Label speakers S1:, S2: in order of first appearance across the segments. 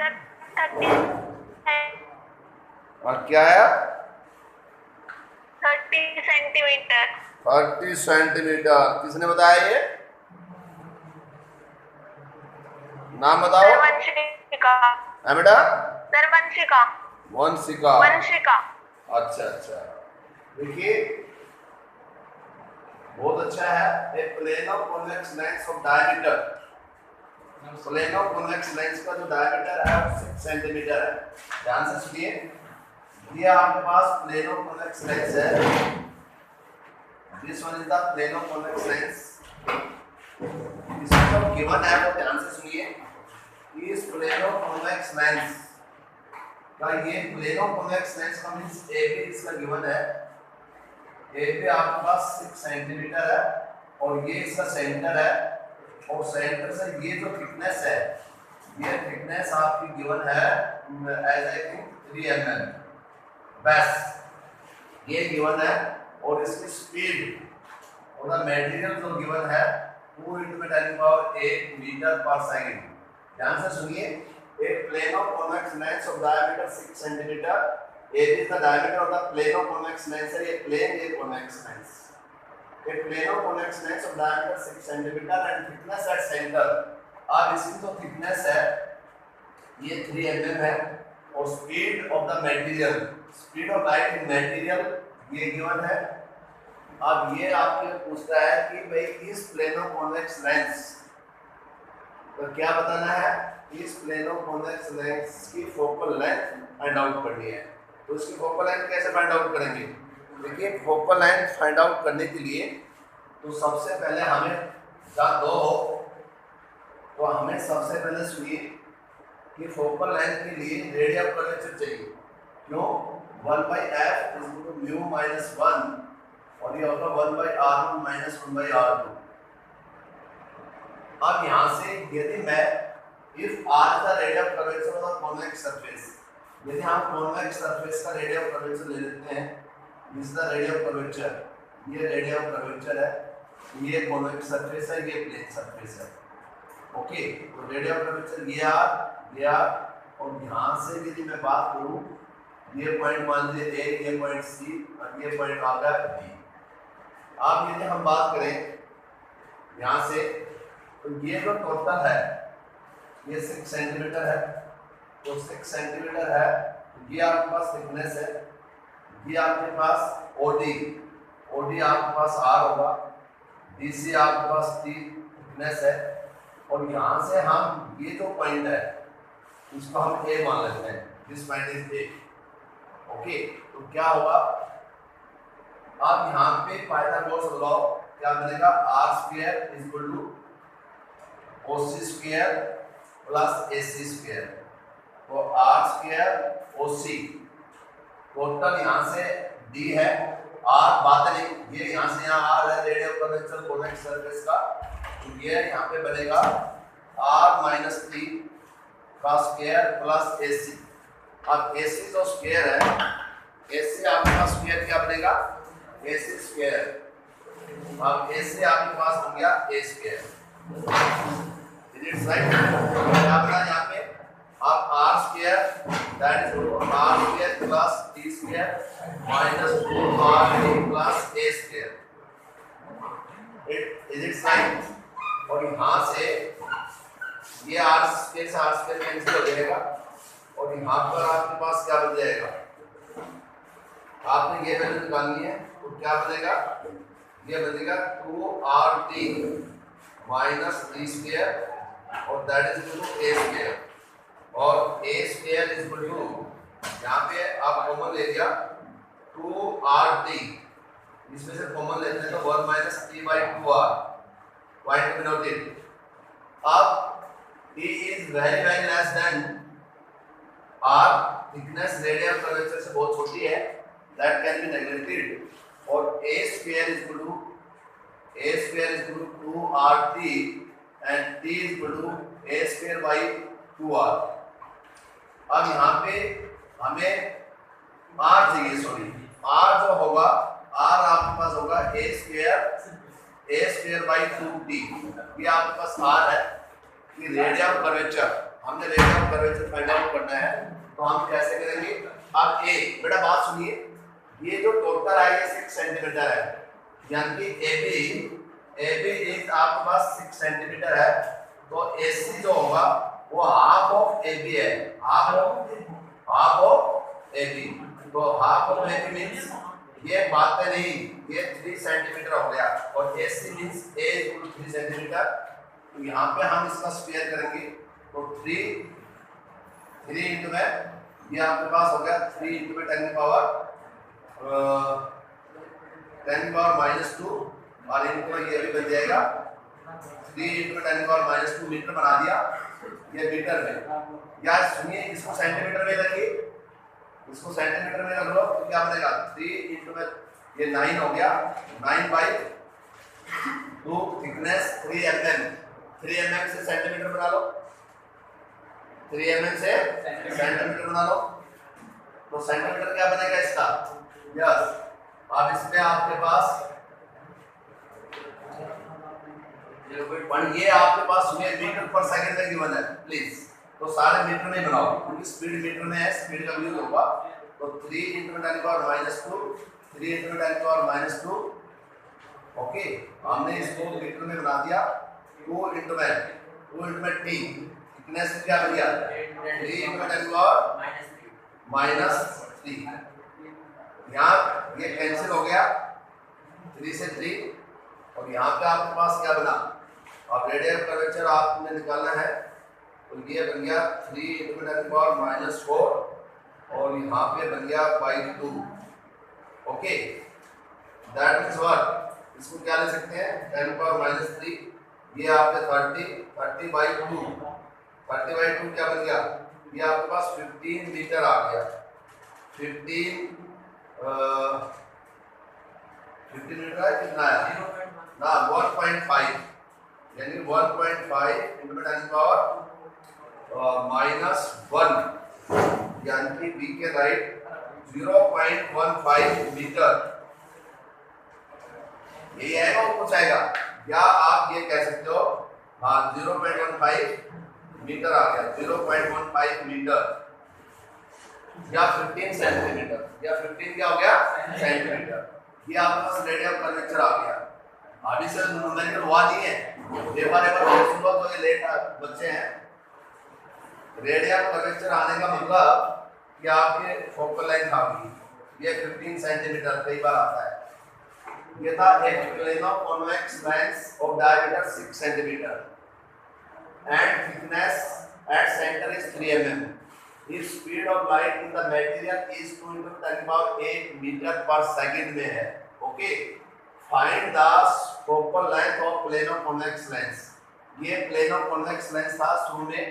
S1: Sir 30
S2: और क्या है
S1: 30 सेंटीमीटर।
S2: 30 सेंटीमीटर। किसने बताया ये? नाम बताओ।
S1: सर वंशिका।
S2: है बेटा?
S1: सर वंशिका।
S2: वंशिका।
S1: वंशिका।
S2: अच्छा अच्छा, देखिए बहुत अच्छा है। A plane of convex lens of diameter, plane of convex lens का जो डायमीटर है वो 6 सेंटीमीटर है। ध्यान से सुनिए, ये आपके पास प्लेन ऑफ कॉन्वेक्स लेंस है। This one is the plane of convex lens. इसमें जो गिवन है वो ध्यान से सुनिए। इस प्लेन ऑफ कॉन्वेक्स लेंस का, ये प्लेन ऑफ कॉन्वेक्स लेंस का मींस ए बी इसका गिवन है। ए बी आपके पास 6 सेंटीमीटर है और ये इसका सेंटर है, और सेंटर से ये जो थिकनेस है, ये थिकनेस आपकी गिवन है एज आई थिंक 3 mm बस, ये गिवन है। और इसकी स्पीड और द मटेरियल जो गिवन है 2 × 10⁸ मीटर पर सेकंड। ध्यान से सुनिए, एक plane of convex lens of diameter 6 centimetre, A is the diameter of the plane of convex lens है। ये प्लेन, ये convex lens. A plane of convex lens of diameter 6 cm and thickness at center। अब इसकी जो thickness है ये 3 mm है, और speed of the material, speed of light in material ये given है। अब ये आपके पूछता है कि भाई इस plane of convex lens तो क्या बताना है? इस plane of convex lens की focal length फाइंड आउट करनी है। तो इसकी focal length कैसे फाइंड आउट करेंगे? देखिए, फोकल लेंथ फाइंड आउट करने के लिए तो सबसे पहले हमें जहाँ 2 हो तो हमें सबसे पहले सुनिए कि फोकल लेंथ के लिए रेडियस कर्वेचर चाहिए। क्यों? 1/f = μ - 1 और ये होगा 1/r1 - 1/r2। अब यहाँ से यदि मैं if r is the radius of curvature of the convex surface, यदि हम कॉन्वेक्स सरफेस का रेडियस ऑफ कर्वेचर ले लेते हैं, this is the radius of curvature, ये रेडियस ऑफ कर्वेचर है, ये कॉन्वेक्स सरफेस है, ये प्लेन सरफेस है। ओके, तो रेडियस ऑफ कर्वेचर ये आर, और यहाँ से यदि मैं बात करूँ, ये पॉइंट मान लीजिए ए, ये पॉइंट सी और ये पॉइंट आ गया बी। अब यदि हम बात करें यहाँ से, तो ये जो टोटल है ये 6 सेंटीमीटर है, तो 6 सेंटीमीटर है, ये आपके पास थिकनेस है, ये आपके पास ओडी आपके पास आर होगा, डीसी आपके पास टी थिकनेस है, और यहाँ से हम ये जो पॉइंट है इसको हम ए मान लेते हैं, this point is a. Okay, तो क्या होगा? अब यहाँ पे पाइथागोरस लॉ क्या बनेगा? r² = OC² + AC²। तो r² OC टोटल यहाँ से d है, r बात नहीं, ये यहाँ से यहाँ r है, radius of curvature convex surface का, तो ये यहाँ पे बनेगा r - 3 का स्क्वायर प्लस AC। अब AC जो स्क्वायर है, AC आपके पास स्क्वायर क्या बनेगा? AC²। अब AC आपके पास हो गया A²। Is it right? क्या बना यहाँ पे? अब r² that is r² plus t² minus 2r plus a²। Is it right? और यहाँ से ये r² से r² कैंसिल हो जाएगा, और यहाँ पर आपके पास क्या बन जाएगा? आपने ये वैल्यू निकालनी है, तो क्या बनेगा? ये बनेगा 2rt minus t² और that is equal to a²। और a² = यहाँ पे आप कॉमन ले लिया 2rt, इसमें से कॉमन लेते हैं तो 1 - 3/2r, point to be noted. अब t is very less than r, thickness radius curvature से बहुत छोटी है, that can be neglected, और a² = 2rt and t = a²/2r। अब यहाँ पे हमें r चाहिए, सॉरी r जो होगा, r आपके पास होगा a² / 2t। ये आपके पास r है कि रेडियस ऑफ कर्वेचर हमने radius of curvature find out करना है, तो हम कैसे करेंगे? अब ए बेटा बात सुनिए, ये जो टोटल है ये 6 सेंटीमीटर है, यानी कि AB इज आपके पास 6 सेंटीमीटर है, तो AC जो होगा वो हाफ ऑफ AB है, हाफ ऑफ AB। तो हाफ ऑफ AB मींस ये बातें नहीं, ये 3 सेंटीमीटर हो गया, और AC means A equal 3 centimetre. तो यहाँ पे हम इसका स्क्वायर करेंगे, तो 3 इंटू में ये आपके पास हो गया 3 इंटू में 10 की पावर -2, और इनको ये भी बन जाएगा 3 इंटू में 10 की पावर -2 मीटर बना दिया, ये मीटर में। यार सुनिए, इसको सेंटीमीटर में रखिए, इसको सेंटीमीटर में रख लो, तो क्या बनेगा 3 इंटू में ये 9 हो गया, 9/2 थिकनेस 3 mm, 3 mm से सेंटीमीटर बना लो, 3 mm से सेंटीमीटर बना लो, तो सेंटीमीटर क्या बनेगा इसका? यस, अब इसमें आपके पास ये आपके पास सुनिए मीटर पर सेकंड में गिवन है, प्लीज तो सारे मीटर में बनाओ, क्योंकि स्पीड मीटर में है, स्पीड का यूज होगा। तो 3 इंटू में 10 की पावर -2, 3 इंटू में 10 की पावर -2, ओके। हमने इसको मीटर में बना दिया। 2 इंटू में t थिकनेस क्या बन गया? 3 इंटू में 10 की पावर -3। यहाँ ये कैंसिल हो गया, 3 से 3, और यहाँ पे आपके पास क्या बना? अब रेडियस कर्वेचर आपने निकालना है, तो ये बन गया 3 इंटू में 10 की पावर -4, और यहाँ पे बन गया 2, ओके। That means what? इसको क्या ले सकते हैं? 10 की पावर -3, ये आपके 30/2, 30/2 क्या बन गया? ये आपके पास 15 मीटर आ गया, 15 मीटर है, कितना है ना? 1.5, यानी 1.5 इंटू में 10 की पावर -1, यानी कि बी के राइट 0.15 मीटर। यही आएगा और कुछ आएगा? या आप ये कह सकते हो, हाँ 0.15 मीटर आ गया, 0.15 मीटर या 15 सेंटीमीटर, या 15 क्या हो गया? सेंटीमीटर। ये आपके पास रेडियस कर्वेचर आ गया। अभी से न्यूमेरिकल हुआ नहीं है, एक बार सुन लो, तो ये लेट बच्चे हैं। रेडियस कर्वेचर आने का मतलब कि आपके फोकल लेंथ आ गई, ये 15 सेंटीमीटर कई बार आता है। ये था एक plane of convex lens of diameter 6 centimetre and thickness at centre is 3 mm. If speed of light in the material is 2 into 10 की पावर 8 मीटर पर सेकंड में है, okay. Find the focal length of plane of convex lens. ये plane of convex lens था, शुरू में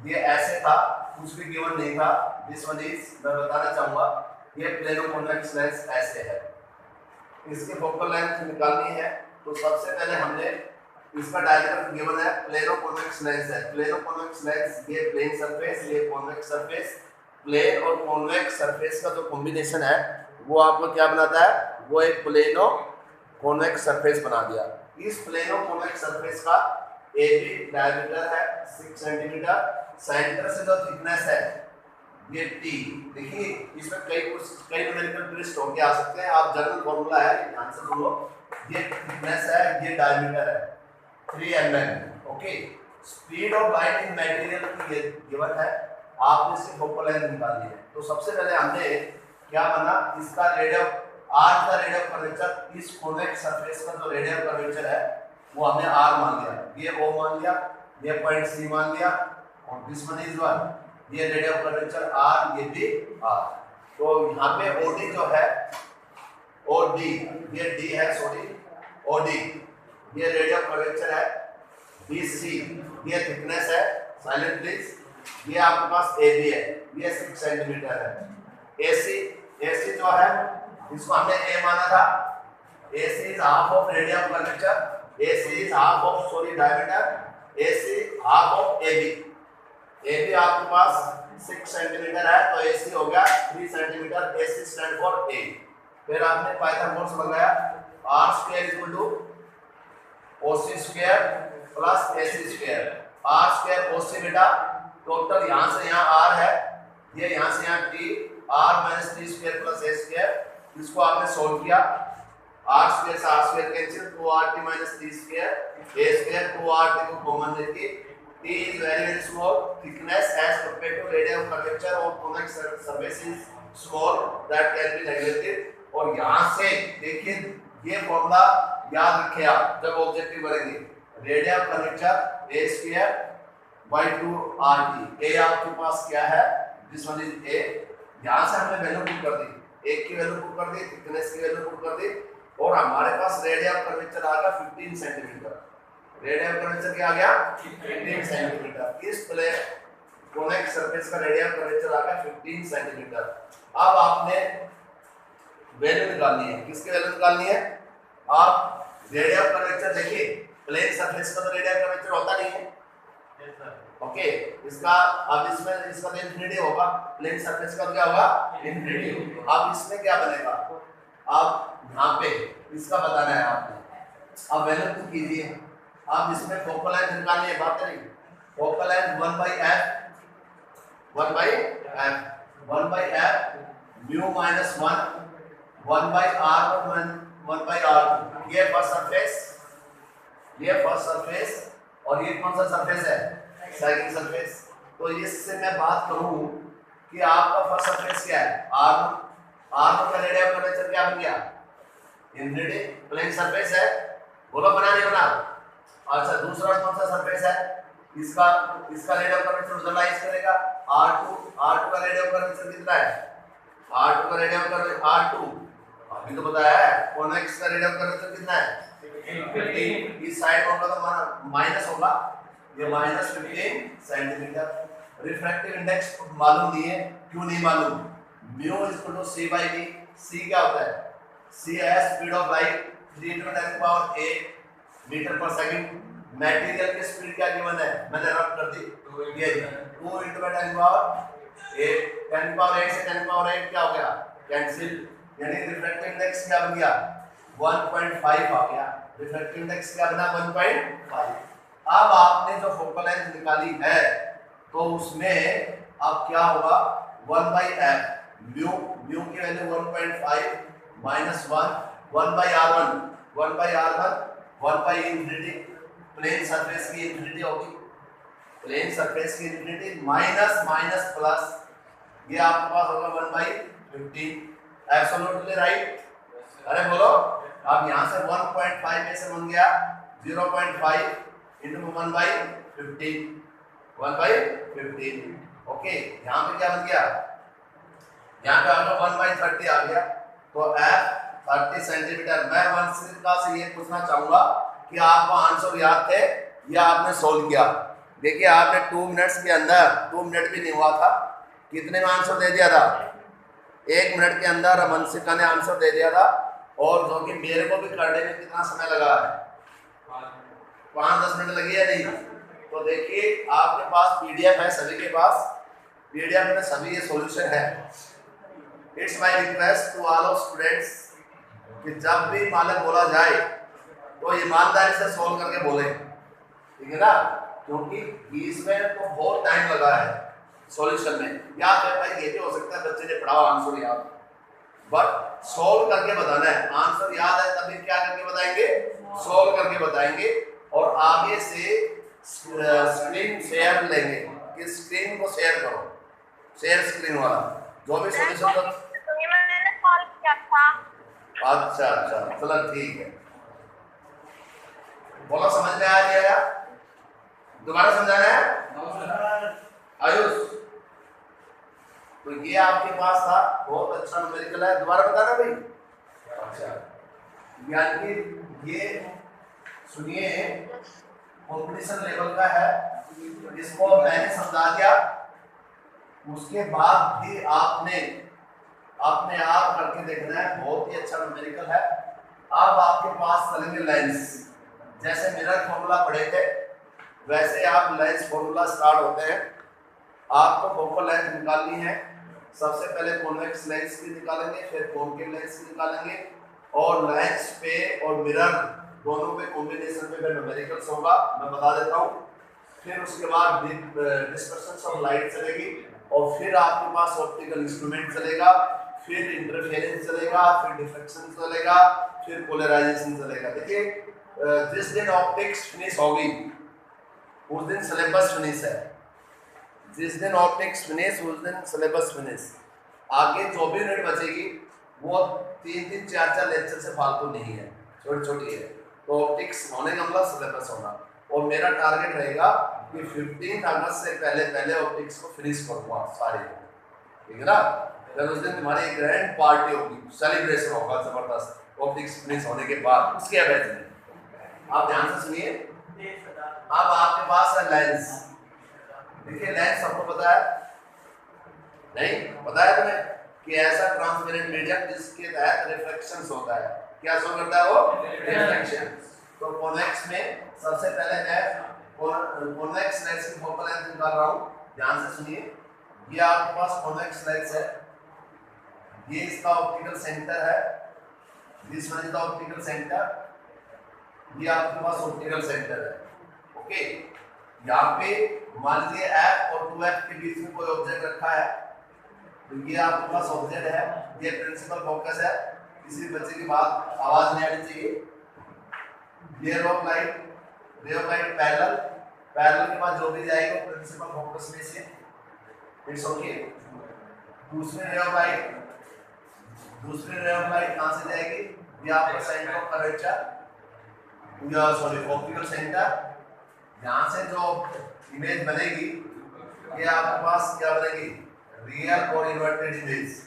S2: ये ऐसे था, कुछ भी गिवन नहीं था। दिस वन इज, मैं बताना चाहूंगा, ये प्लेन ऑफ कॉन्वेक्स लेंस ऐसे है। इसकी फोकल लेंथ निकालनी है, तो सबसे पहले हमने इसका डायग्राम गिवन है, प्लेन ऑफ कॉन्वेक्स लेंस है। प्लेन ऑफ कॉन्वेक्स लेंस, ये प्लेन सरफेस, ये कॉन्वेक्स सरफेस। प्लेन और कॉन्वेक्स सरफेस का जो कॉम्बिनेशन है वो आपको क्या बनाता है? वो एक प्लेन ऑफ कॉन्वेक्स सरफेस बना दिया। इस प्लेन ऑफ कॉन्वेक्स सरफेस का AB डायमीटर है 6 सेंटीमीटर, सेंटर से जो थिकनेस है ये T। देखिए इसमें कई न्यूमेरिकल ट्विस्ट होके आ सकते हैं, आप जनरल फॉर्मूला है, ध्यान से सुनो। ये थिकनेस है, ये डायमीटर है 3 mm, okay. Speed of light in material की गिवन है, आपने इसकी फोकल लेंथ निकालनी है। तो सबसे पहले हमने क्या बना, इसका रेडियस r का रेडियस कर्वेचर, इस कॉन्वेक्स सरफेस का जो रेडियस कर्वेचर है वो हमने r मान लिया, ये O मान लिया, ये पॉइंट C मान लिया, और दिस वन इज वन, ये रेडियस कर्वेचर r, ये भी r। तो यहाँ पे OD जो है, OD, ये D है, सॉरी OD, ये रेडियस कर्वेचर है, BC, ये थिकनेस है, साइलेंट प्लीज, ये आपके पास AB है, ये 6 सेंटीमीटर है। AC जो है इसको हमने A माना था, AC is half of radius curvature, AC is half of diameter, AC half of AB। AB आपके पास 6 सेंटीमीटर है, तो AC हो गया 3 centimetre, AC stand for A। फिर आपने पाइथागोरस लगाया, R square equal to OC square plus AC square. R square OC बेटा total यहाँ से यहाँ आर है, ये यहाँ से यहाँ T, R minus T square plus A square, इसको आपने सोल्व किया, आर स्क्वायर से R square cancel, 2rt minus T square A square, 2rt को कॉमन लेके, T is very very small, thickness as compared to radius of curvature of convex surface is small that can be neglected. और यहाँ से देखिए ये formula याद रखें आप जब ऑब्जेक्टिव करेंगे, radius of curvature A square by 2rt, ए आपके पास क्या है, दिस वन इज ए, यहाँ से हमने वैल्यू पुट कर दी, एक की वैल्यू पुट कर दी, थिकनेस की वैल्यू पुट कर दी, और हमारे पास रेडियस ऑफ कर्वेचर आ गया 15 सेंटीमीटर, रेडियस ऑफ कर्वेचर क्या आ गया 15 सेंटीमीटर, इस प्लेन कॉन्वेक्स सरफेस का रेडियस ऑफ कर्वेचर आ गया 15 सेंटीमीटर। अब आपने वैल्यू निकालनी है, किसकी वैल्यू निकालनी है, आप रेडियस ऑफ कर्वेचर देखिए, प्लेन सरफेस का तो रेडियस ऑफ कर्वेचर होता नहीं है, ओके, इसका अब इसमें इसका तो इंफिनिटी होगा, प्लेन सरफेस का तो क्या होगा इंफिनिटी। अब इसमें क्या बनेगा, अब यहाँ पे इसका बताना है आपने, अब वैल्यू पुट कीजिए, अब इसमें फोकल लेंथ निकालनी है, बात नहीं, focal length 1/f mu minus 1/r1 ये फर्स्ट सरफेस, ये फर्स्ट सरफेस, और ये कौन सा सरफेस है, सेकंड सरफेस। तो इससे मैं बात करूं कि आपका फर्स्ट सरफेस क्या है, r1 का रेडियस ऑफ कर्वेचर क्या बन गया इंफिनिटी, प्लेन सरफेस है, बोलो बना नहीं बना। अच्छा दूसरा कौन सा सरफेस है, इसका रेडियस ऑफ कर्वेचर विजुअलाइज करेगा, r2 का रेडियस ऑफ कर्वेचर कितना है, r2 का रेडियस ऑफ कर्वेचर r2 अभी तो बताया है, कॉन्वेक्स का रेडियस ऑफ कर्वेचर कितना है 15, इस साइड होगा तो माइनस होगा, ये माइनस 15 सेंटीमीटर। रिफ्रैक्टिव इंडेक्स मालूम नहीं है, क्यों नहीं मालूम, mu is equal to c by v, c क्या होता है, c है speed of light 3 × 10⁸ metre per second, material की स्पीड क्या गिवन है, मैंने रफ कर दी, ये 2 × 10⁸ से 10⁸ क्या हो गया कैंसिल, यानी रिफ्रैक्टिव इंडेक्स क्या बन गया 1.5 आ गया, रिफ्रैक्टिव इंडेक्स क्या बना 1.5। अब आपने जो फोकल लेंथ निकाली है तो उसमें अब क्या होगा 1/f, म्यू की वैल्यू 1.5 माइनस 1/r1 1/इंफिनिटी, प्लेन सरफेस की इंफिनिटी होगी, प्लेन सरफेस की इंफिनिटी माइनस माइनस प्लस, ये आपके पास होगा 1/15, एब्सोल्युटली राइट। अरे बोलो, अब यहाँ से 1.5 में से बन गया 0.5 into 1/15, ओके, यहाँ पे क्या बन गया, यहाँ पे आपका 1/30 आ गया, तो f 30 सेंटीमीटर। मैं वंशिका से ये पूछना चाहूंगा कि आपको आंसर याद थे या आपने सोल्व किया। देखिए आपने 2 मिनट्स के अंदर, 2 मिनट भी नहीं हुआ था, कितने में आंसर दे दिया था, 1 मिनट के अंदर वंशिका ने आंसर दे दिया था, और जो कि मेरे को भी करने में कितना समय लगा है, 5-10 मिनट लगी है नहीं। तो देखिए आपके पास पीडीएफ है, सभी के पास पीडीएफ में सभी ये सॉल्यूशन है। It's my request to all of students कि जब भी मालक बोला जाए तो ईमानदारी से सॉल्व करके बोले, ठीक है ना, क्योंकि इसमें तो बहुत टाइम लगा है सॉल्यूशन में। याद है भाई, ये भी हो सकता है बच्चे ने पढ़ा हो आंसर याद, बट सॉल्व करके बताना है। आंसर याद है तभी क्या करके बताएंगे, सॉल्व करके बताएंगे। और आगे से स्क्रीन शेयर लेंगे कि स्क्रीन को शेयर करो, शेयर स्क्रीन वाला जो भी सॉल्यूशन
S1: तो ये मैंने सॉल्व किया था।
S2: अच्छा चलो ठीक है, बोलो समझ में आ गया, दोबारा समझाना है आयुष। तो ये आपके पास था, बहुत अच्छा न्यूमेरिकल है, दोबारा बताना भाई। अच्छा यानी ये सुनिए कंपटीशन लेवल का है, इसको मैंने समझा दिया, उसके बाद भी आपने अपने आप करके देखना है, बहुत ही अच्छा न्यूमेरिकल है। अब आपके पास चलेंगे लेंस, जैसे मिरर फॉर्मूला पढ़े थे वैसे आप लेंस फॉर्मूला स्टार्ट होते हैं। आपको फोकल लेंथ निकालनी है, सबसे पहले कॉन्वेक्स लेंस की निकालेंगे, फिर कॉन्केव लेंस की निकालेंगे, और लेंस पे और मिरर दोनों पे कॉम्बिनेशन पे न्यूमेरिकल्स होगा, मैं बता देता हूँ। फिर उसके बाद डिस्पर्शन ऑफ लाइट चलेगी, और फिर आपके पास ऑप्टिकल इंस्ट्रूमेंट चलेगा, फिर इंटरफेरेंस चलेगा, फिर डिफ्रैक्शन चलेगा, फिर पोलराइजेशन चलेगा। देखिए जिस दिन ऑप्टिक्स फिनिश होगी उस दिन सिलेबस फिनिश है, जिस दिन ऑप्टिक्स फिनिश उस दिन सिलेबस फिनिश। आगे जो भी यूनिट बचेगी वो 3-3 4-4 लेक्चर से फालतू नहीं है, छोटी छोटी है। तो ऑप्टिक्स होने का मतलब सिलेबस होना, और मेरा टारगेट रहेगा कि 15 अगस्त से पहले पहले ऑप्टिक्स को फिनिश करूँगा सारे, ठीक है ना। फिर उस दिन तुम्हारी ग्रैंड पार्टी होगी, सेलिब्रेशन होगा जबरदस्त ऑप्टिक्स फिनिश होने के बाद। उसके अवैध में आप ध्यान से सुनिए। अब आपके पास है लेंस। देखिए लेंस सबको पता है, नहीं पता है तुम्हें कि ऐसा ट्रांसपेरेंट मीडियम जिसके तहत रिफ्लेक्शंस होता है। क्या शो करता है वो? रिफ्लेक्शन। तो कॉन्वेक्स में सबसे पहले है कॉन्वेक्स लेंस की फोकल लेंथ निकाल रहा हूं, ध्यान से सुनिए। ये आपके पास कॉन्वेक्स लेंस है, ये इसका ऑप्टिकल सेंटर है, this one is the optical centre, ये आपके पास ऑप्टिकल सेंटर है। ओके, यहाँ पे मान लीजिए f और 2f के बीच में कोई ऑब्जेक्ट रखा है, तो ये आपके पास ऑब्जेक्ट है, ये प्रिंसिपल फोकस है। किसी बच्चे की बात आवाज नहीं आनी चाहिए। ये रे ऑफ लाइट पैरेलल के बाद जो भी जाएगा प्रिंसिपल फोकस में से, इट्स ओके। दूसरी रे ऑफ लाइट कहां से जाएगी? ये आपका centre of curvature, optical centre. यहाँ से जो इमेज बनेगी ये आपके पास क्या बनेगी? रियल और इन्वर्टेड इमेज।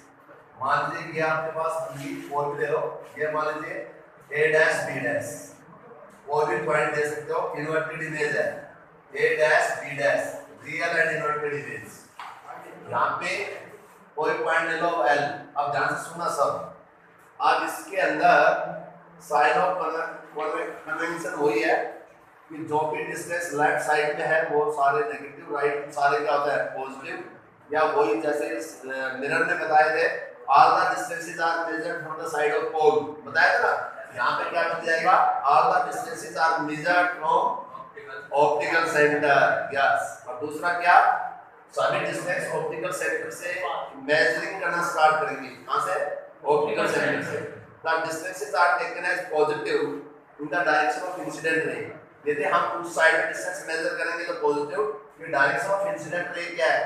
S2: मान लीजिए कि आपके पास और भी ले लो, ये मान लीजिए a डैश b डैश, और भी पॉइंट दे सकते हो, इन्वर्टेड इमेज है a dash b dash, real and inverted image. यहाँ पे कोई पॉइंट ले लो l। अब ध्यान से सुनना सब। अब इसके अंदर साइन ऑफ कन्वेंशन वही है कि जो भी डिस्टेंस लेफ्ट साइड में है वो सारे नेगेटिव, राइट सारे क्या होता है पॉजिटिव, या वही जैसे मिरर में बताए थे all the distances are measured from the side of pole, बताया था ना। यहाँ पे क्या बन जाएगा? All the distances are measured from optical centre, yes. और दूसरा क्या? सभी डिस्टेंस ऑप्टिकल सेंटर से मेजरिंग करना स्टार्ट करेंगे। कहां से? ऑप्टिकल सेंटर से। The distances are taken as positive in the direction of incident ray. यदि हम उस साइड में डिस्टेंस मेजर करेंगे तो पॉजिटिव, ये डायरेक्शन ऑफ इंसिडेंट रे क्या है?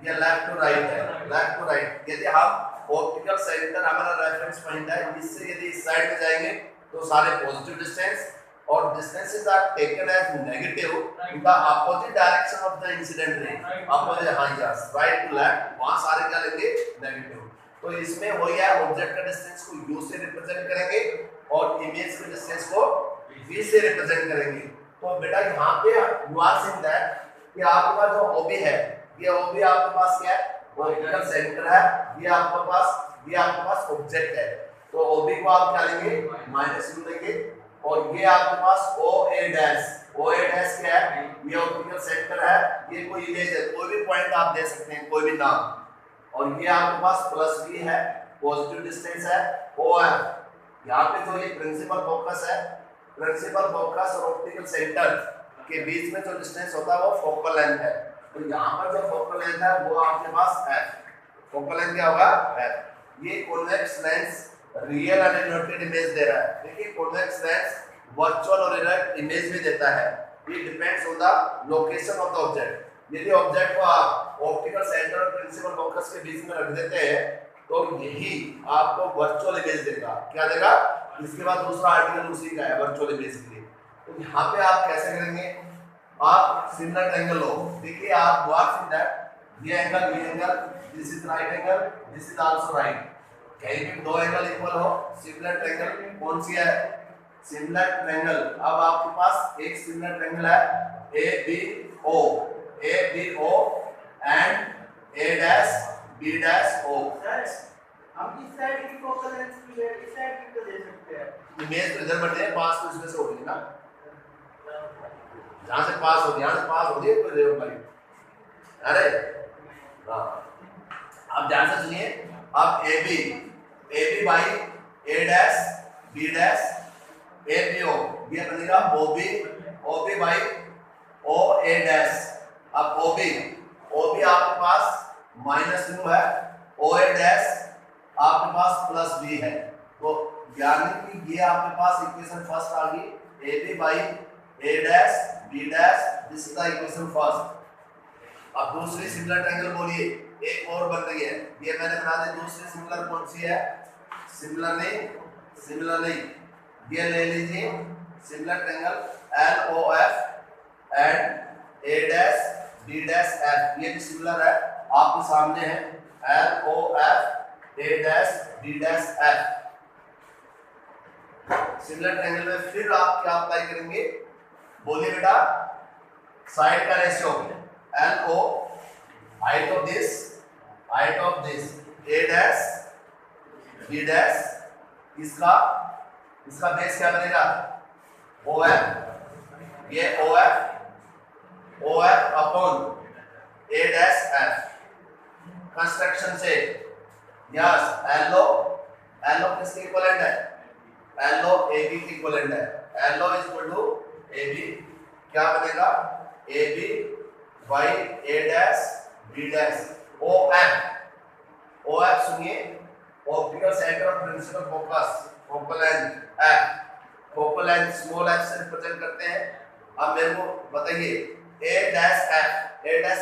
S2: ये लेफ्ट टू राइट है, लेफ्ट टू राइट। यदि हम ऑप्टिकल सेंटर हमारा रेफरेंस पॉइंट है, इससे यदि इस साइड में जाएंगे तो सारे पॉजिटिव डिस्टेंस, और distances are taken as negative in the opposite direction of the incident ray. Opposite, हां यस, राइट टू लेफ्ट, वहां सारे क्या लेंगे? नेगेटिव। तो इसमें वही है, ऑब्जेक्ट का डिस्टेंस को u से रिप्रेजेंट करेंगे और इमेज के डिस्टेंस को v से रिप्रेजेंट करेंगे। तो बेटा यहाँ पे यू आर सीइंग दैट कि आपके पास जो OB है, ये OB आपके पास क्या है? ऑप्टिकल सेंटर है। ये आपके पास ऑब्जेक्ट है, तो OB को आप क्या लेंगे? -u लेंगे। और ये आपके पास OA डैश क्या है? ये ऑप्टिकल सेंटर है, ये कोई इमेज है, कोई भी पॉइंट आप दे सकते हैं, कोई भी नाम। और ये आपके पास +v है, पॉजिटिव डिस्टेंस है। OF यहाँ पे जो ये प्रिंसिपल फोकस है, प्रिंसिपल फोकस और ऑप्टिकल सेंटर के बीच में जो डिस्टेंस होता है वो फोकल लेंथ है। तो यहाँ पर जो फोकल लेंथ है वो आपके पास है, फोकल लेंथ क्या होगा? है। ये कॉन्वेक्स लेंस रियल और इन्वर्टेड इमेज दे रहा है। देखिए कॉन्वेक्स लेंस वर्चुअल और इनवर्टेड इमेज भी देता है, ये depends on the location of the object. यदि ऑब्जेक्ट को आप ऑप्टिकल सेंटर और प्रिंसिपल फोकस के बीच में रख देते हैं तो यही आपको वर्चुअल इमेज देगा। क्या देगा? इसके बाद दूसरा आर्टिकल उसी का है, वर्चुअल इमेज के लिए। तो यहाँ पे आप कैसे करेंगे? आप सिमिलर ट्रायंगल लो। देखिए आप वर्क इन दैट ये angle, this is right angle, this is also right. कहीं भी दो एंगल इक्वल हो, सिमिलर ट्रायंगल कौन सी है? Similar triangle. अब आपके पास एक सिमिलर ट्रायंगल है ABO and A', B', O।
S3: हम इस साइड की फोकल लेंथ की है, इस साइड की तो दे सकते हैं।
S2: इमेज तो इधर बढ़ जाए, पास तो इसमें से होगी ना, जहां से पास होगी, यहाँ से पास होगी कोई रे ऑफ लाइट। अरे हाँ, अब ध्यान से सुनिए। अब AB by A', B', ABO, ये बनेगा OB by O A dash. अब ओ बी आपके पास माइनस यू है, ओ ए डैश आपके पास प्लस बी है। तो यानी कि ये आपके पास इक्वेशन फर्स्ट आ गई, A B by A dash B dash, this is the equation first. अब दूसरी सिमिलर ट्रायंगल बोलिए, एक और बन रही है, ये मैंने बना दी। दूसरी सिमिलर कौन सी है? सिमिलर नहीं, ये ले लीजिए similar triangle L O F and A dash B dash F, ये भी सिमिलर है, आपके सामने है L O F A dash B dash F. Similar triangle में फिर आप क्या अप्लाई करेंगे? बोलिए बेटा, साइड का ratio L O, height of this A dash B dash, इसका बेस क्या बनेगा? ओ एफ, ये O F upon A dash F. Construction से यस, एल ओ किसके इक्विवेलेंट है? एल ओ ए बी के इक्विवेलेंट है। L O is equal to A B, क्या बनेगा? A B by A dash B dash. O F सुनिए, optical centre of principal focus, focal length F, focal length small F से represent करते हैं। अब मेरे को बताइए ए डैश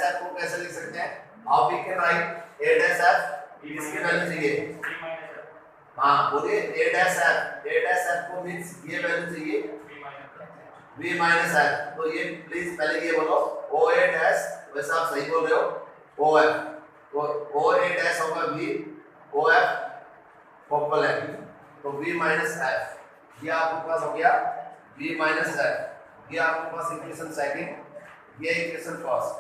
S2: एफ को कैसे लिख सकते हैं? आप we can write A dash F, इसकी वैल्यू चाहिए, हाँ बोलिए ए डैश एफ को मींस ये वैल्यू चाहिए v माइनस एफ। तो ये प्लीज पहले ये बोलो ओ ए डैश, वैसे आप सही बोल रहे हो, ओ एफ, तो ओ ए डैश होगा v, O F focal length, तो v माइनस एफ, ये आपके पास हो गया v माइनस एफ। ये आपके पास इक्वेशन सेकंड, ये इक्वेशन फर्स्ट।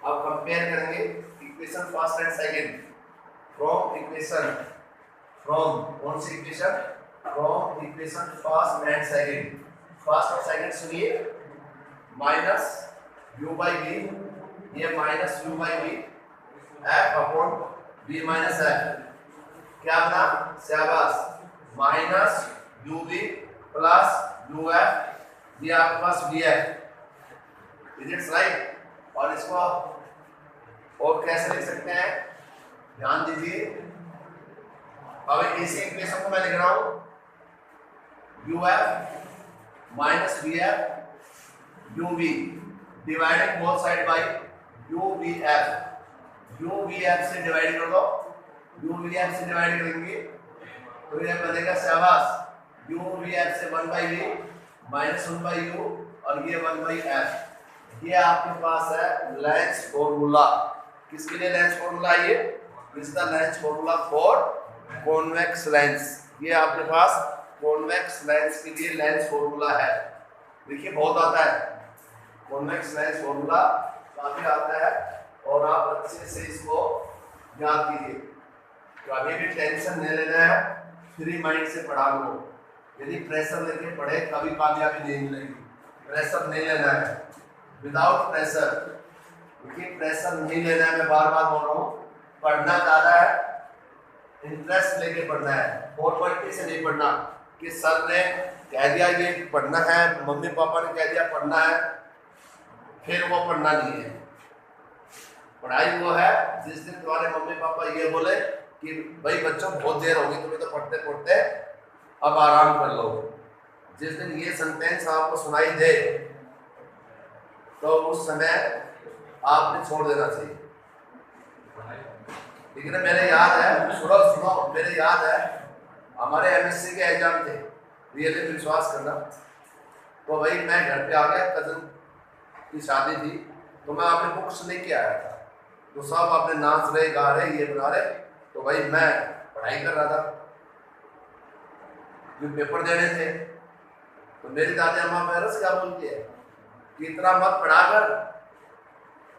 S2: अब कंपेयर करेंगे equation first and second from कौन सी equation? From equation first and second. First और सेकंड सुनिए, माइनस u बाई v, ये minus u by v f upon v minus f, क्या बना? शाबाश, माइनस uv प्लस uf, ये आपके पास vf, इज इट राइट? और इसको और कैसे लिख सकते हैं? ध्यान दीजिए, अब इसी इक्वेशन को मैं लिख रहा हूं uf minus vf uv divided both side by uvf से डिवाइड कर दो, uvf से डिवाइड करेंगे तो ये बनेगा शाबाश uvf से 1 by v minus 1 by u और ये 1 बाई f। ये आपके पास है लेंस फॉर्मूला। किसके लिए लेंस फॉर्मूला? ये is the lens formula for convex lens. ये आपके पास कॉन्वेक्स लेंस के लिए लेंस फॉर्मूला है। देखिए बहुत आता है कॉन्वेक्स लेंस फॉर्मूला, काफी आता है और आप अच्छे से इसको याद कीजिए। तो अभी भी टेंशन नहीं लेना है, फ्री माइंड से पढ़ा लो। यदि प्रेशर लेके पढ़े कभी कामयाबी नहीं मिलेगी। प्रेशर नहीं लेना है, विदाउट प्रेशर। देखिए प्रेशर नहीं लेना है, मैं बार बार बोल रहा हूँ। पढ़ना ज़्यादा है, इंटरेस्ट लेके पढ़ना है, फॉर्मेलिटी से नहीं पढ़ना कि सर ने कह दिया ये पढ़ना है, मम्मी पापा ने कह दिया पढ़ना है, फिर वो पढ़ना नहीं है। पढ़ाई वो है जिस दिन तुम्हारे मम्मी पापा ये बोले कि भाई बच्चों बहुत देर होगी तुम्हें तो पढ़ते पढ़ते, अब आराम कर लो। जिस दिन ये सेंटेंस आपको सुनाई दे तो उस समय आपने छोड़ देना चाहिए। लेकिन मेरे याद है, सुनो मेरे याद है हमारे एमएससी के एग्जाम थे, रियली विश्वास करना। तो भाई मैं घर पे आ गया, कजन की शादी थी, तो मैं अपने बुक्स लेके आया था, तो सब अपने नाच रहे गा रहे ये बना रहे, तो भाई मैं पढ़ाई कर रहा था, जो पेपर देने थे। तो मेरी दादी अम्मा मेरे से क्या बोलती है कि इतना मत पढ़ा कर,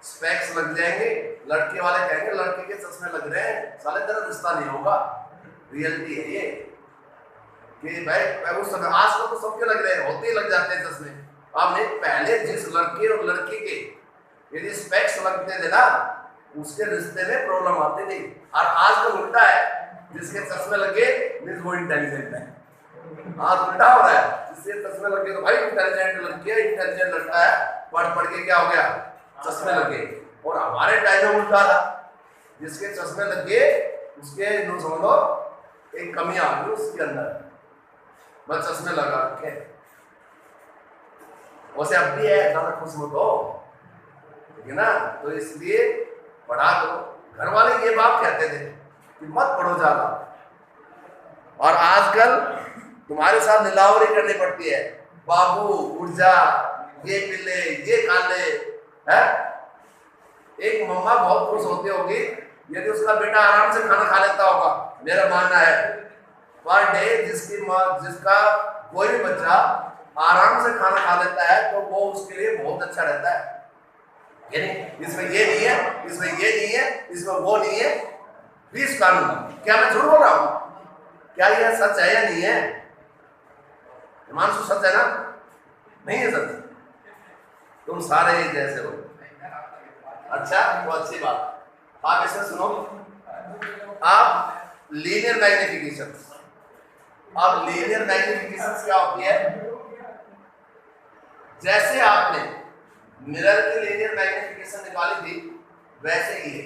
S2: स्पेक्स लग जाएंगे, लड़के वाले कहेंगे लड़के के चश्मे लग रहे हैं, साले तेरा रिश्ता नहीं होगा। रियलिटी है ये कि भाई उस समय, आजकल तो सबके लग रहे हैं, होते ही लग जाते हैं चश्मे। आपने पहले जिस लड़के और लड़की के यदि स्पेक्स लगते थे ना, उसके रिश्ते में प्रॉब्लम आती थी। और आजकल उल्टा है, जिसके चश्मे लगे मींस वो इंटेलिजेंट है। आज उल्टा हो रहा है, जिसके चश्मे लगे तो भाई इंटेलिजेंट लड़की है, इंटेलिजेंट लड़का है। पढ़ के क्या हो गया, चश्मे लग गए। और हमारे टाइम में उल्टा था, जिसके चश्मे लग गए उसके नो समझ लो एक कमी आ गई उसके अंदर, बस चश्मे लगा रखे। वैसे अब भी है, ज्यादा खुश मत हो, ठीक है ना। तो इसलिए पढ़ा दो। घर वाले ये बात कहते थे कि मत पढ़ो ज्यादा, और आजकल तुम्हारे साथ नीलावरी करनी पड़ती है, बाबू उठ जा, ये पी ले, ये खा ले, है। एक मम्मा बहुत खुश होती होगी यदि उसका बेटा आराम से खाना खा लेता होगा। मेरा मानना है पर डे जिसका कोई भी बच्चा आराम से खाना खा लेता है तो वो उसके लिए बहुत अच्छा रहता है। यानी इसमें ये नहीं है, इसमें ये नहीं है, इसमें वो नहीं है, 20 कानून। क्या मैं झूठ बोल रहा हूं? क्या यह सच है या नहीं है? हिमांशु सच है ना? नहीं है सच? तुम सारे एक जैसे हो। अच्छा, तो अच्छी बात। आप इसमें सुनो, आप लीनियर मैग्निफिकेशन, अब लीनियर मैग्निफिकेशन क्या होती है? जैसे आपने मिरर की लीनियर मैग्निफिकेशन निकाली थी वैसे ही है।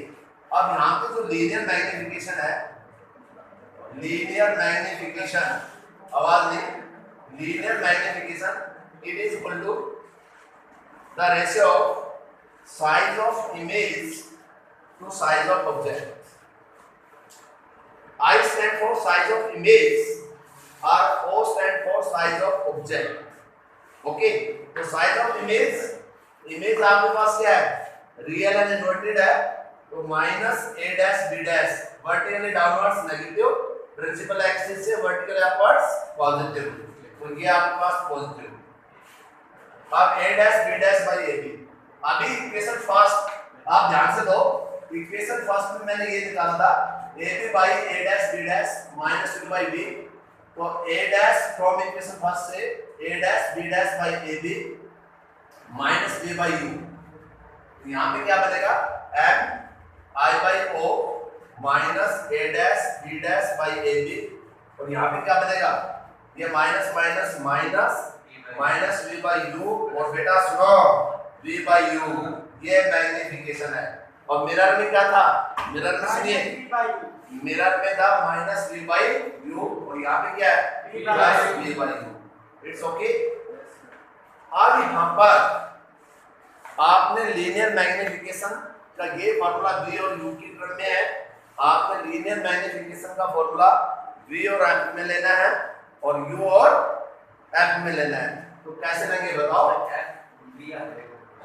S2: अब यहां पे जो लीनियर मैग्निफिकेशन है, लीनियर मैग्निफिकेशन, आवाज नहीं, linear magnification it is equal to the ratio of size of image to size of object. I stand for size of image और O stand for size of object. Okay, तो size of image, image आपके पास क्या है? Real and inverted है, तो minus a dash b dash, vertically downwards negative, principal axis से vertical upwards positive, तो ये आपके पास पॉजिटिव। अब a dash b dash by ab। अभी इक्वेशन फर्स्ट आप ध्यान से दो, इक्वेशन फर्स्ट में मैंने ये निकाला था ab by a dash b dash minus b by b, तो a dash from equation first से a dash b dash by ab minus b by u, यहाँ पे क्या बनेगा? m I by o minus a dash b dash by ab, और यहाँ पे क्या बनेगा? ये minus minus minus minus v by u, और बेटा सुनो v by u, ये मैग्निफिकेशन है। और मिरर में क्या था? मिरर में सुनिए, मिरर में था माइनस v by u, और यहाँ पे क्या है? Plus v by u। It's okay. अब यहाँ पर आपने लीनियर मैग्निफिकेशन का ये फॉर्मूला v और u की टर्म में है, आपने लीनियर मैग्निफिकेशन का फॉर्मूला v और f में लेना है और u और f में लेना है। तो कैसे लेंगे बताओ?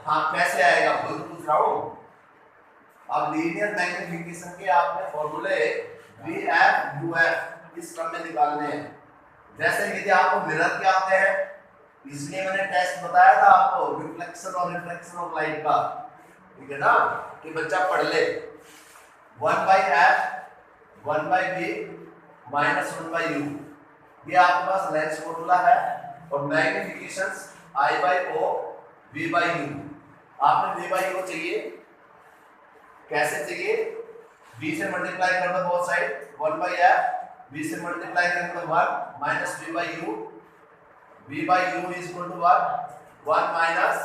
S2: हाँ, कैसे आएगा पूछ रहा हूँ। अब लीनियर मैग्निफिकेशन के आपने फॉर्मूले VF UF इस क्रम में निकालने हैं। जैसे यदि आपको मिरर के आते हैं, इसलिए मैंने टेस्ट बताया था आपको रिफ्लेक्शन और रिफ्लेक्शन ऑफ लाइट का, ठीक है ना, कि बच्चा पढ़ ले। 1/f 1/b माइनस 1/u, ये आपके पास लेंस फॉर्मूला है, और मैग्निफिकेशन I/O V/u। आपने V/u चाहिए, कैसे चाहिए? b से मल्टीप्लाई कर दो बोथ साइड, 1/f, b से मल्टीप्लाई करेंगे तो 1 minus v/u, v/u is equal to 1 minus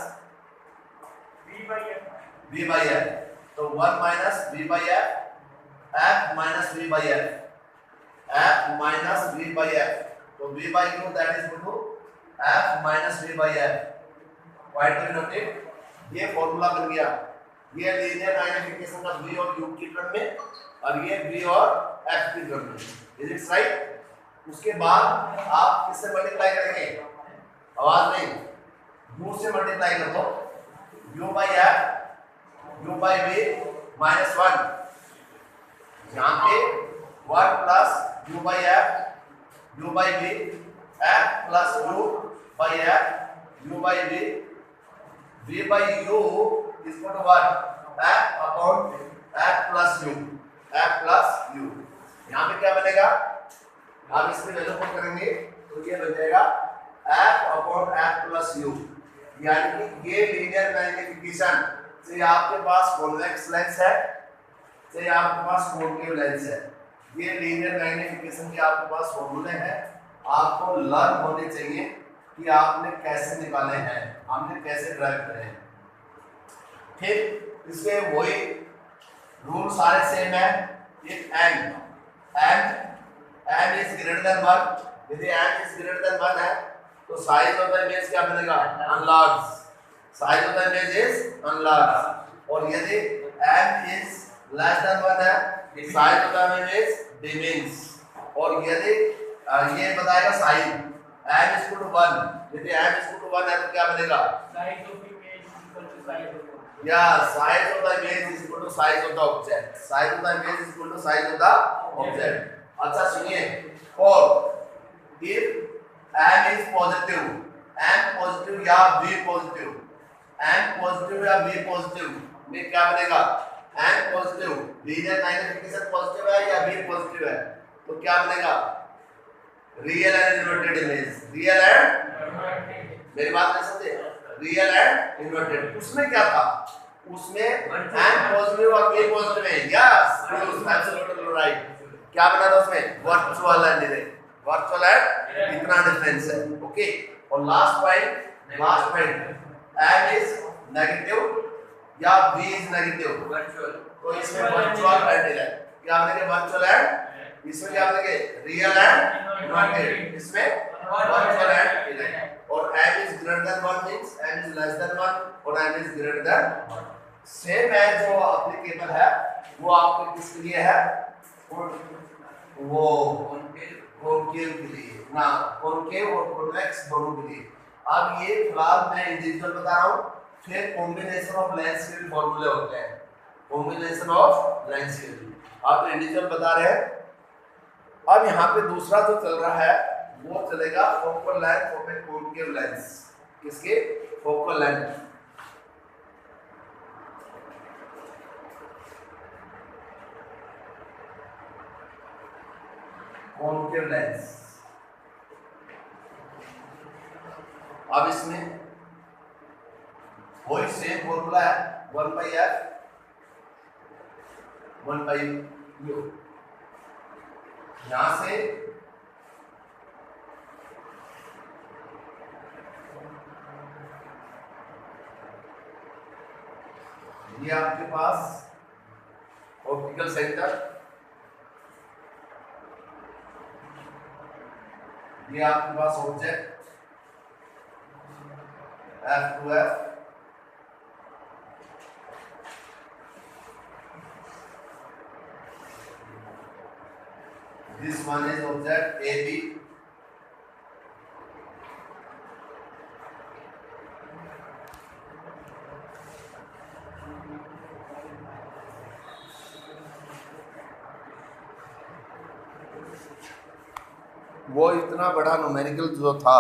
S2: v/f, तो 1 minus v/f, f minus v/f, f minus v/f, तो v/u that is equal to f minus v/f। Why do you note it? ये formula बन गया। ये linear magnification का v और u की term में, और ये v और f की टर्म में। Is it right? उसके बाद आप किससे मल्टीप्लाई करेंगे? आवाज नहीं, u से मल्टीप्लाई कर दो, u by f u by v minus 1, यहाँ पे 1 plus u by f u by v, f plus u by f u by v, v by u is equal to what? f upon f plus u, f plus u। यहाँ पे क्या बनेगा? आप इसमें value put करेंगे तो ये बन जाएगा f upon f plus u, यानी कि ये लीनियर मैग्निफिकेशन से आपके पास कॉन्वेक्स लेंस है, से आपके पास कॉन्केव लेंस है, ये लीनियर मैग्निफिकेशन के आपके पास फॉर्मूले हैं, आपको लर्न होने चाहिए। कि आपने कैसे निकाले हैं, हमने कैसे ड्राइव करे हैं। फिर इसके वही रूल सारे सेम है। If n is greater than 1, यदि एन इज ग्रेटर देन 1 है तो साइज ऑफ द इमेज क्या बनेगा, enlarge. Size of the image is enlarge. और यदि एन इज लेस देन 1 है, size of the image is diminish. और यदि ये बताएगा size n is equal to 1, यदि n is equal to 1 है तो क्या बनेगा,
S3: Size of image is equal to size of object.
S2: या size of the image is equal to size of the object, size of the image is equal to size of the object। अच्छा सुनिए, और if n is positive, n positive या v positive, n positive या v positive में क्या बनेगा, n positive, linear magnification positive है या v पॉजिटिव है तो क्या बनेगा, real and inverted image. Real and, मेरी बात नहीं समझे, रियल एंड इन्वर्टेड। उसमें क्या था, उसमें एन पॉजिटिव और के पॉजिटिव है, यस एब्सोल्युटली राइट। क्या बना था उसमें, virtual and direct, virtual and इतना डिफरेंस है। ओके, और last point n is negative या v इज नेगेटिव वर्चुअल, तो इसमें वर्चुअल एंड डायरेक्ट क्या बनेगा, वर्चुअल एंड, इसमें क्या बनेगा, रियल एंड इन्वर्टेड, इसमें वर्चुअल एंड डायरेक्ट। और n is greater than 1 means n is less than 1 और n is greater than 1। Same है जो एप्लीकेबल है वो आपको किसके लिए है, वो कॉन्केव के लिए ना, कॉन्केव और कॉन्वेक्स दोनों के लिए। अब ये फिलहाल मैं इंडिविजुअल बता रहा हूँ, फिर कॉम्बिनेशन ऑफ लेंस के भी फॉर्मूले होते हैं, कॉम्बिनेशन ऑफ लेंस के भी। आप इंडिविजुअल बता रहे हैं। अब यहाँ पे दूसरा जो चल रहा है वो चलेगा focal length of a concave lens. किसके, फोकल लेंथ। Concave lens. अब इसमें वही सेम फॉर्मूला है, 1/f 1/u। यहां से ये आपके पास ऑप्टिकल सेंटर, ये आपके पास object F2F, this one is object AB, वो इतना बड़ा न्यूमेरिकल जो था